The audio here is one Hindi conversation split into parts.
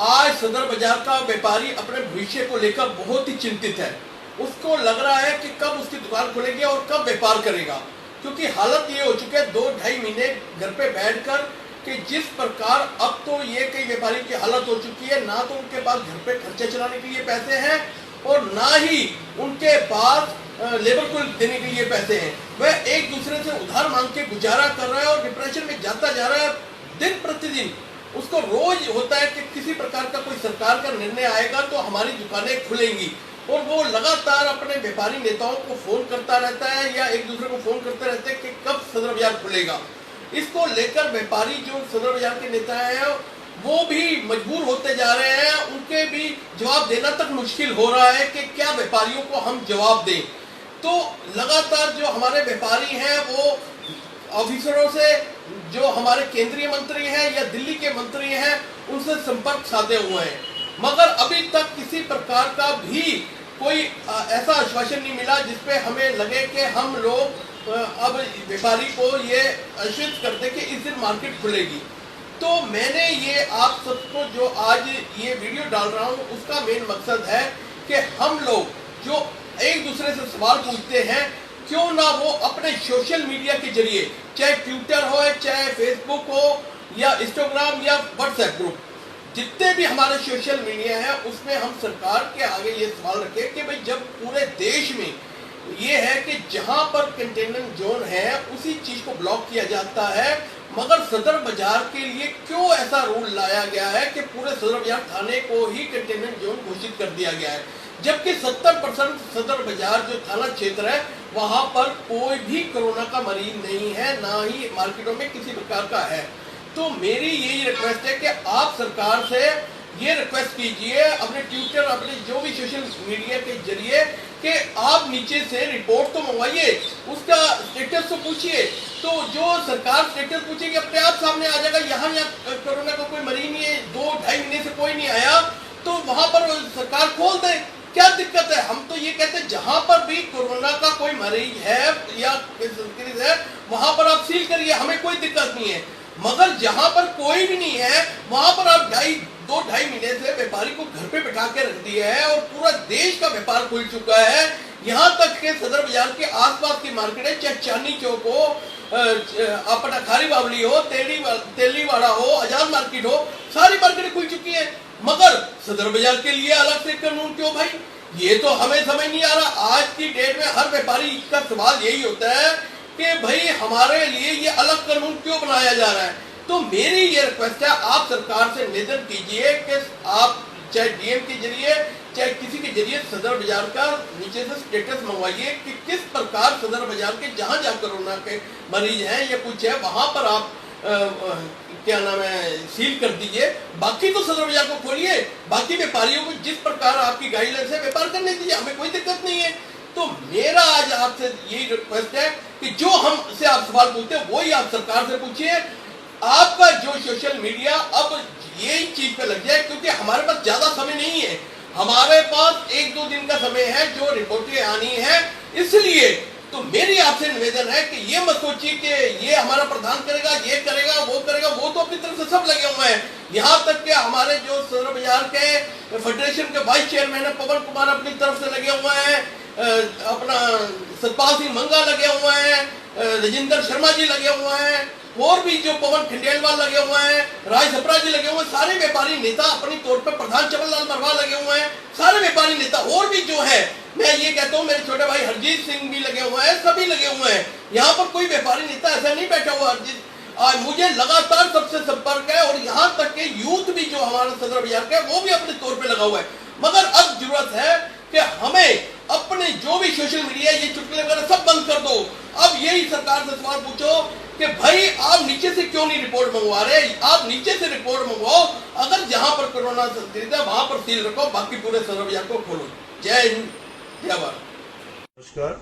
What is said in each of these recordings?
आज सदर बाजार का व्यापारी अपने भविष्य को लेकर बहुत ही चिंतित है। उसको लग रहा है कि कब उसकी दुकान खुलेगी और कब व्यापार करेगा, क्योंकि हालत ये हो चुकी है 2-2.5 महीने घर पे बैठकर कि जिस प्रकार अब तो ये कई व्यापारियों की हालत हो चुकी है, ना तो उनके पास घर पे खर्चे चलाने के लिए पैसे हैं और ना ही उनके पास लेबर को देने के लिए पैसे हैं। वह एक दूसरे से उधार मांग के गुजारा कर रहा है और डिप्रेशन में जाता जा रहा है। दिन प्रतिदिन उसको रोज होता है कि किसी प्रकार का कोई सरकार का निर्णय आएगा तो हमारी दुकानें खुलेंगी, और वो लगातार अपने व्यापारी नेताओं को फोन करता रहता है या एक दूसरे को फोन करते रहते हैं कि कब सदर बाजार खुलेगा। इसको लेकर व्यापारी जो सदर बाजार के नेता हैं वो भी मजबूर होते जा रहे हैं। उनके भी जवाब देना तक मुश्किल हो रहा है कि क्या व्यापारियों को हम जवाब दें। तो लगातार जो हमारे व्यापारी हैं वो ऑफिसरों से, जो हमारे केंद्रीय मंत्री हैं या दिल्ली के मंत्री हैं, उनसे संपर्क साधे हुए हैं, मगर अभी तक किसी प्रकार का भी कोई ऐसा आश्वासन नहीं मिला जिसपे हमें लगे कि हम लोग अब व्यापारी को ये आश्वस्त कर दे कि इस दिन मार्केट खुलेगी। तो मैंने ये आप सबको जो आज ये वीडियो डाल रहा हूँ उसका मेन मकसद है कि हम लोग जो एक दूसरे से सवाल पूछते हैं, क्यों ना वो अपने सोशल मीडिया के जरिए, चाहे ट्विटर हो, चाहे फेसबुक हो या इंस्टाग्राम या व्हाट्सएप ग्रुप, जितने भी हमारे सोशल मीडिया है उसमें हम सरकार के आगे ये सवाल रखें कि भाई जब पूरे देश में ये है कि जहां पर कंटेनमेंट जोन है उसी चीज को ब्लॉक किया जाता है, मगर सदर बाजार के लिए क्यों ऐसा रूल लाया गया है कि पूरे सदर बाजार थाने को ही कंटेनमेंट जोन घोषित कर दिया गया है, जबकि 70% सदर बाजार जो थाना क्षेत्र है वहां पर कोई भी कोरोना का मरीज नहीं है, ना ही मार्केटों में किसी प्रकार का है। तो मेरी यही रिक्वेस्ट है कि आप सरकार से ये रिक्वेस्ट कीजिए अपने ट्विटर, अपने जो भी सोशल मीडिया के जरिए, कि आप नीचे से रिपोर्ट तो मंगवाइए, उसका स्टेटस तो पूछिए। तो जो सरकार स्टेटस पूछेगी अपने आप सामने आ जाएगा। यहाँ कोरोना का कोई मरीज नहीं है, 2-2.5 महीने से कोई नहीं आया, तो वहां पर सरकार खोल दे, क्या दिक्कत है। हम तो ये कहते हैं जहां पर भी कोरोना का कोई मरीज है या केस है वहां पर आप सील करिए, हमें कोई दिक्कत नहीं है, मगर जहां पर कोई भी नहीं है वहां पर आप 2-2.5 महीने से व्यापारी को घर पे बैठा के रख दिया है और पूरा देश का व्यापार खुल चुका है। यहाँ तक के सदर बाजार के आसपास की मार्केटें, चाहे चांदनी चौक हो, अपना खारी बावली हो, तेलीवाड़ा हो, आजाद मार्केट हो, सारी मार्केटें खुल चुकी है, मगर सदर बाजार के लिए अलग से कानून क्यों भाई? ये तो हमें समझ नहीं आ रहा। आज की डेट में हर व्यापारी का सवाल यही होता है कि भाई हमारे लिए ये अलग कानून क्यों बनाया जा रहा है। तो मेरी ये रिक्वेस्ट है, आप सरकार से निवेदन कीजिए कि आप चाहे डीएम के जरिए चाहे किसी के जरिए सदर बाजार का नीचे से स्टेटस मंगवाइए कि किस प्रकार सदर बाजार के जहां जहां कोरोना के मरीज हैं या कुछ है वहां पर आप क्या नाम है सील कर दीजिए। बाकी तो सदर बाजार को खोलिए, बाकी व्यापारियों को जिस प्रकार आपकी गाइडलाइंस है व्यापार करने दीजिए, हमें कोई दिक्कत नहीं है। तो मेरा आज आपसे यही रिक्वेस्ट है कि जो हमसे आप सवाल पूछते हैं वही आप सरकार से पूछिए। आपका जो सोशल मीडिया अब यही चीज पे लग जाए, क्योंकि हमारे पास ज्यादा समय नहीं है, हमारे पास 1-2 दिन का समय है जो रिपोर्टें आनी है। इसलिए तो मेरी आपसे निवेदन है कि ये मत सोचिए कि ये हमारा प्रधान करेगा, ये करेगा, वो तो अपनी तरफ से सब लगे हुए हैं। यहाँ तक कि हमारे जो सदर बाजार के फेडरेशन के वाइस चेयरमैन है पवन कुमार अपनी तरफ से लगे हुए हैं, अपना सतपाल सिंह मंगा लगे हुए हैं, राजेंद्र शर्मा जी लगे हुए हैं, और भी जो पवन खंडेलवाल लगे हुए हैं, राज छपरा जी लगे हुए हैं, सारे व्यापारी नेता अपनी तौर पर, प्रधान चमनलाल मरवा लगे हुए हैं, सारे व्यापारी नेता और भी जो है, मैं ये कहता हूँ मेरे छोटे भाई हरजीत सिंह भी लगे हुए हैं, सभी लगे हुए हैं। यहाँ पर कोई व्यापारी नेता ऐसा नहीं बैठा हुआ। हरजीत मुझे लगातार सबसे संपर्क है, और यहाँ तक के यूथ भी जो हमारा सदर बाजार का है वो भी अपने तौर पर लगा हुआ है। मगर अब जरूरत है कि हमें अपने जो भी सोशल मीडिया ये चुटकुले वगैरह सब बंद कर दो। अब यही सरकार से सवाल पूछो कि भाई आप नीचे से क्यों नहीं रिपोर्ट मंगवा रहे? आप नीचे से रिपोर्ट मंगवाओ, अगर जहां पर कोरोना संक्रमित है वहां पर सील रखो, बाकी पूरे सदर बाजार को खोलो। जय हिंद, जय भारत। नमस्कार,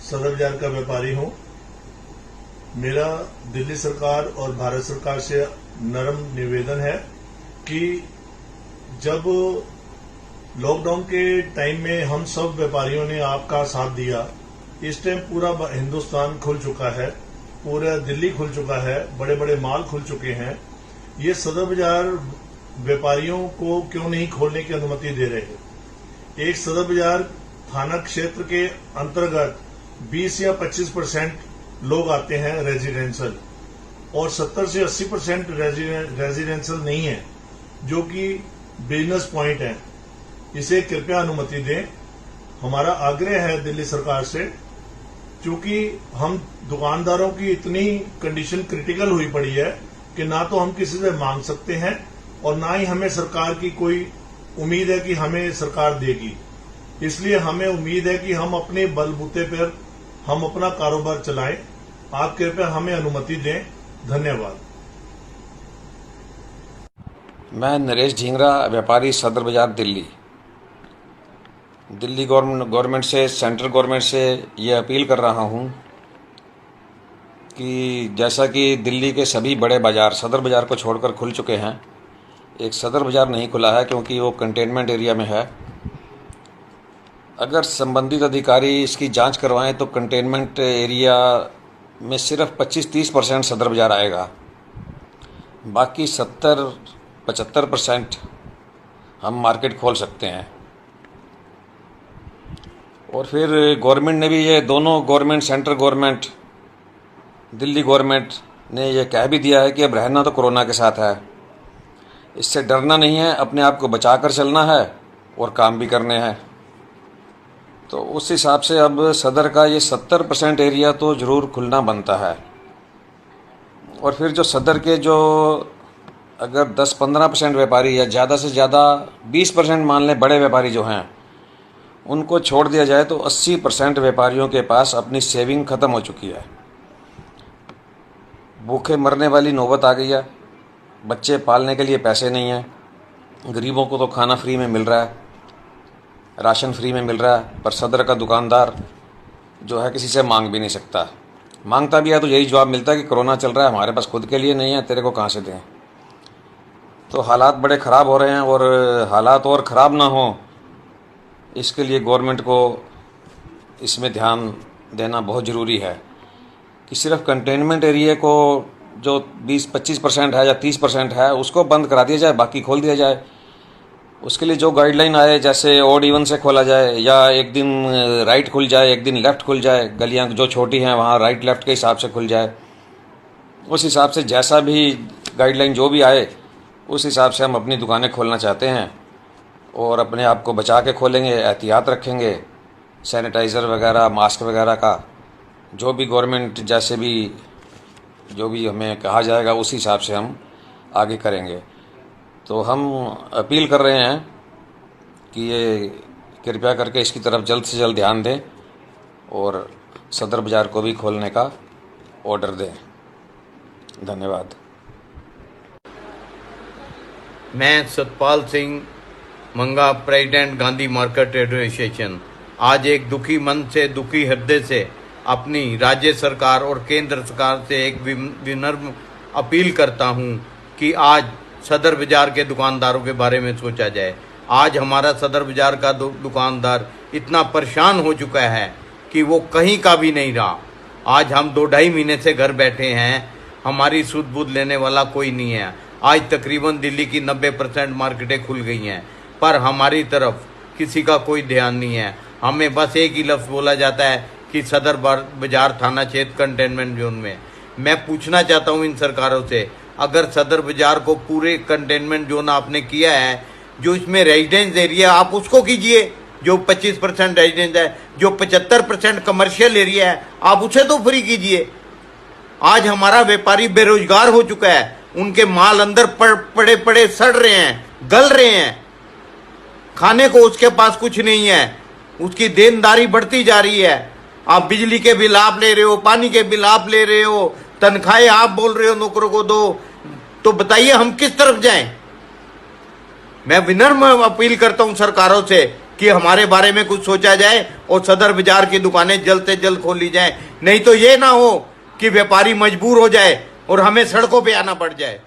सदर बाजार का व्यापारी हूं। मेरा दिल्ली सरकार और भारत सरकार से नरम निवेदन है कि जब लॉकडाउन के टाइम में हम सब व्यापारियों ने आपका साथ दिया, इस टाइम पूरा हिंदुस्तान खुल चुका है, पूरा दिल्ली खुल चुका है, बड़े बड़े मॉल खुल चुके हैं। ये सदर बाजार व्यापारियों को क्यों नहीं खोलने की अनुमति दे रहे। एक सदर बाजार थाना क्षेत्र के अंतर्गत 20 या 25% लोग आते हैं रेजिडेंशियल, और 70 से 80% रेजिडेंशियल नहीं है, जो कि बिजनेस पॉइंट है। इसे कृपया अनुमति दें। हमारा आग्रह है दिल्ली सरकार से, क्योंकि हम दुकानदारों की इतनी कंडीशन क्रिटिकल हुई पड़ी है कि ना तो हम किसी से मांग सकते हैं और ना ही हमें सरकार की कोई उम्मीद है कि हमें सरकार देगी। इसलिए हमें उम्मीद है कि हम अपने बलबूते पर हम अपना कारोबार चलाएं। आप कृपया हमें अनुमति दें। धन्यवाद। मैं नरेश ढींगरा, व्यापारी, सदर बाजार, दिल्ली। दिल्ली गवर्नमेंट से, सेंट्रल गवर्नमेंट से ये अपील कर रहा हूँ कि जैसा कि दिल्ली के सभी बड़े बाज़ार सदर बाज़ार को छोड़कर खुल चुके हैं, एक सदर बाज़ार नहीं खुला है क्योंकि वो कंटेनमेंट एरिया में है। अगर संबंधित अधिकारी इसकी जांच करवाएं तो कंटेनमेंट एरिया में सिर्फ 25-30% सदर बाज़ार आएगा, बाकी 70-75% हम मार्केट खोल सकते हैं। और फिर गवर्नमेंट ने भी ये दोनों government, central government, Delhi government ने ये कह भी दिया है कि अब रहना तो कोरोना के साथ है, इससे डरना नहीं है, अपने आप को बचा कर चलना है और काम भी करने हैं। तो उस हिसाब से अब सदर का ये 70% एरिया तो ज़रूर खुलना बनता है। और फिर जो सदर के जो अगर 10-15% व्यापारी या ज़्यादा से ज़्यादा 20% मान लें बड़े व्यापारी जो हैं, उनको छोड़ दिया जाए तो 80% व्यापारियों के पास अपनी सेविंग ख़त्म हो चुकी है। भूखे मरने वाली नौबत आ गई है, बच्चे पालने के लिए पैसे नहीं हैं, गरीबों को तो खाना फ्री में मिल रहा है, राशन फ्री में मिल रहा है, पर सदर का दुकानदार जो है किसी से मांग भी नहीं सकता। मांगता भी है तो यही जवाब मिलता है कि कोरोना चल रहा है, हमारे पास खुद के लिए नहीं है, तेरे को कहाँ से दें। तो हालात बड़े ख़राब हो रहे हैं, और हालात और ख़राब ना हो इसके लिए गवर्नमेंट को इसमें ध्यान देना बहुत ज़रूरी है कि सिर्फ कंटेनमेंट एरिया को जो 20-25% है या 30% है उसको बंद करा दिया जाए, बाकी खोल दिया जाए। उसके लिए जो गाइडलाइन आए, जैसे ऑड इवन से खोला जाए या एक दिन राइट खुल जाए, एक दिन लेफ़्ट खुल जाए, गलियां जो छोटी हैं वहाँ राइट लेफ़्ट के हिसाब से खुल जाए, उस हिसाब से जैसा भी गाइडलाइन जो भी आए उस हिसाब से हम अपनी दुकानें खोलना चाहते हैं और अपने आप को बचा के खोलेंगे, एहतियात रखेंगे, सैनिटाइज़र वगैरह, मास्क वगैरह का जो भी गवर्नमेंट जैसे भी जो भी हमें कहा जाएगा उस हिसाब से हम आगे करेंगे। तो हम अपील कर रहे हैं कि ये कृपया करके इसकी तरफ जल्द से जल्द ध्यान दें और सदर बाज़ार को भी खोलने का ऑर्डर दें। धन्यवाद। मैं सतपाल सिंह मंगा, president Gandhi market trade association, आज एक दुखी मन से, दुखी हृदय से अपनी राज्य सरकार और केंद्र सरकार से एक विनम्र अपील करता हूं कि आज सदर बाज़ार के दुकानदारों के बारे में सोचा जाए। आज हमारा सदर बाज़ार का दुकानदार इतना परेशान हो चुका है कि वो कहीं का भी नहीं रहा। आज हम 2-2.5 महीने से घर बैठे हैं, हमारी सुध बुध लेने वाला कोई नहीं है। आज तकरीबन दिल्ली की 90% मार्केटें खुल गई हैं, पर हमारी तरफ किसी का कोई ध्यान नहीं है। हमें बस एक ही लफ्ज़ बोला जाता है कि सदर बाज़ार थाना क्षेत्र कंटेनमेंट जोन में। मैं पूछना चाहता हूं इन सरकारों से, अगर सदर बाज़ार को पूरे कंटेनमेंट जोन आपने किया है, जो इसमें रेजिडेंस एरिया आप उसको कीजिए, जो 25% रेजिडेंस है, जो 75% कमर्शियल एरिया है आप उसे तो फ्री कीजिए। आज हमारा व्यापारी बेरोजगार हो चुका है, उनके माल अंदर पड़े पड़े सड़ रहे हैं, गल रहे हैं, खाने को उसके पास कुछ नहीं है, उसकी देनदारी बढ़ती जा रही है। आप बिजली के बिल आप ले रहे हो, पानी के बिल आप ले रहे हो, तनख्वाहें आप बोल रहे हो नौकरों को दो, तो बताइए हम किस तरफ जाएं। मैं विनम्र अपील करता हूं सरकारों से कि हमारे बारे में कुछ सोचा जाए और सदर बाज़ार की दुकानें जल्द से जल्द खोली जाएं, नहीं तो ये ना हो कि व्यापारी मजबूर हो जाए और हमें सड़कों पे आना पड़ जाए।